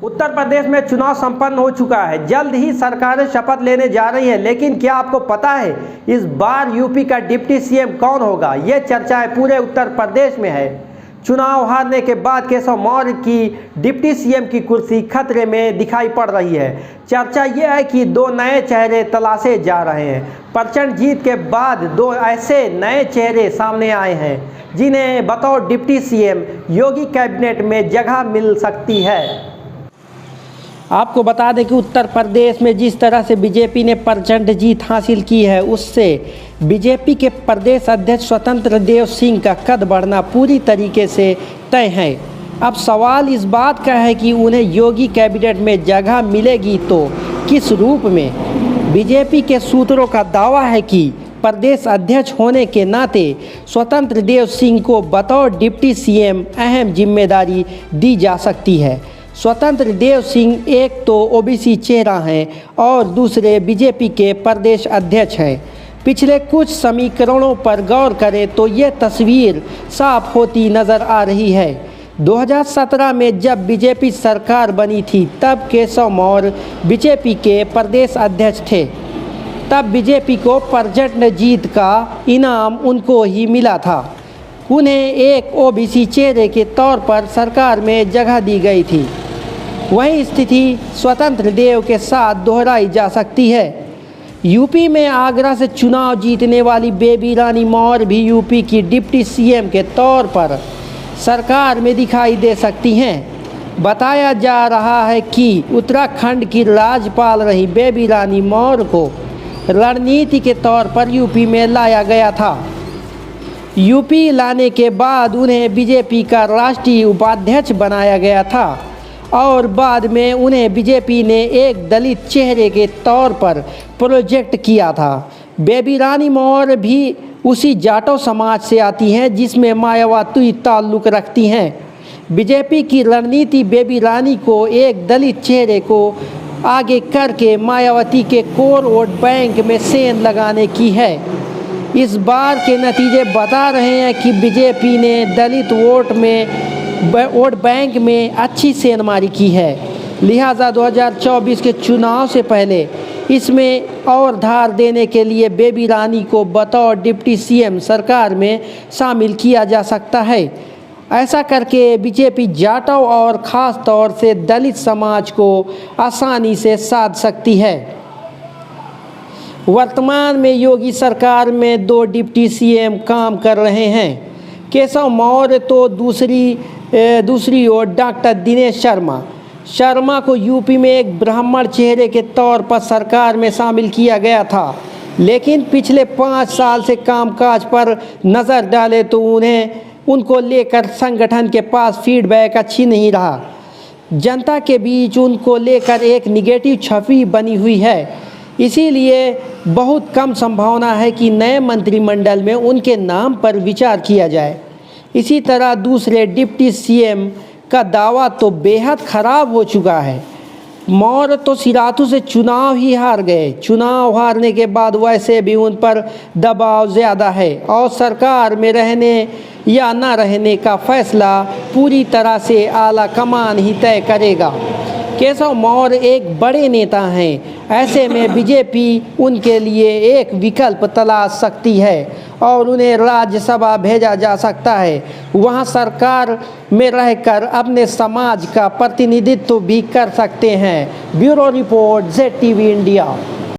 उत्तर प्रदेश में चुनाव संपन्न हो चुका है। जल्द ही सरकारें शपथ लेने जा रही है, लेकिन क्या आपको पता है इस बार यूपी का डिप्टी सीएम कौन होगा? ये चर्चाएं पूरे उत्तर प्रदेश में है। चुनाव हारने के बाद केशव मौर्य की डिप्टी सीएम की कुर्सी खतरे में दिखाई पड़ रही है। चर्चा यह है कि दो नए चेहरे तलाशे जा रहे हैं। प्रचंड जीत के बाद दो ऐसे नए चेहरे सामने आए हैं जिन्हें बतौर डिप्टी सीएम योगी कैबिनेट में जगह मिल सकती है। आपको बता दें कि उत्तर प्रदेश में जिस तरह से बीजेपी ने प्रचंड जीत हासिल की है, उससे बीजेपी के प्रदेश अध्यक्ष स्वतंत्र देव सिंह का कद बढ़ना पूरी तरीके से तय है। अब सवाल इस बात का है कि उन्हें योगी कैबिनेट में जगह मिलेगी तो किस रूप में। बीजेपी के सूत्रों का दावा है कि प्रदेश अध्यक्ष होने के नाते स्वतंत्र देव सिंह को बतौर डिप्टी सीएम अहम जिम्मेदारी दी जा सकती है। स्वतंत्र देव सिंह एक तो ओबीसी चेहरा हैं और दूसरे बीजेपी के प्रदेश अध्यक्ष हैं। पिछले कुछ समीकरणों पर गौर करें तो ये तस्वीर साफ होती नज़र आ रही है। 2017 में जब बीजेपी सरकार बनी थी तब केशव मौर्य बीजेपी के प्रदेश अध्यक्ष थे। तब बीजेपी को प्रचंड जीत का इनाम उनको ही मिला था। उन्हें एक ओबीसी चेहरे के तौर पर सरकार में जगह दी गई थी। वही स्थिति स्वतंत्र देव के साथ दोहराई जा सकती है। यूपी में आगरा से चुनाव जीतने वाली बेबी रानी मौर्य भी यूपी की डिप्टी सीएम के तौर पर सरकार में दिखाई दे सकती हैं। बताया जा रहा है कि उत्तराखंड की राज्यपाल रही बेबी रानी मौर्य को रणनीति के तौर पर यूपी में लाया गया था। यूपी लाने के बाद उन्हें बीजेपी का राष्ट्रीय उपाध्यक्ष बनाया गया था और बाद में उन्हें बीजेपी ने एक दलित चेहरे के तौर पर प्रोजेक्ट किया था। बेबी रानी मौर्य भी उसी जाटो समाज से आती हैं जिसमें मायावती ताल्लुक़ रखती हैं। बीजेपी की रणनीति बेबी रानी को एक दलित चेहरे को आगे करके मायावती के कोर वोट बैंक में सेंध लगाने की है। इस बार के नतीजे बता रहे हैं कि बीजेपी ने दलित वोट बैंक में अच्छी सेंधमारी की है। लिहाजा 2024 के चुनाव से पहले इसमें और धार देने के लिए बेबी रानी को बतौर डिप्टी सीएम सरकार में शामिल किया जा सकता है। ऐसा करके बीजेपी जाटों और ख़ास तौर से दलित समाज को आसानी से साध सकती है। वर्तमान में योगी सरकार में दो डिप्टी सीएम काम कर रहे हैं। केशव मौर्य तो दूसरी ओर डॉक्टर दिनेश शर्मा को यूपी में एक ब्राह्मण चेहरे के तौर पर सरकार में शामिल किया गया था, लेकिन पिछले 5 साल से कामकाज पर नज़र डाले तो उनको लेकर संगठन के पास फीडबैक अच्छी नहीं रहा। जनता के बीच उनको लेकर एक निगेटिव छवि बनी हुई है। इसीलिए बहुत कम संभावना है कि नए मंत्रिमंडल में उनके नाम पर विचार किया जाए। इसी तरह दूसरे डिप्टी सीएम का दावा तो बेहद ख़राब हो चुका है। मौर्य तो सिराथू से चुनाव ही हार गए। चुनाव हारने के बाद वैसे भी उन पर दबाव ज़्यादा है और सरकार में रहने या न रहने का फैसला पूरी तरह से आला कमान ही तय करेगा। केशव मौर्य एक बड़े नेता हैं। ऐसे में बीजेपी उनके लिए एक विकल्प तलाश सकती है और उन्हें राज्यसभा भेजा जा सकता है। वहां सरकार में रहकर अपने समाज का प्रतिनिधित्व भी कर सकते हैं। Bureau report ZTV India.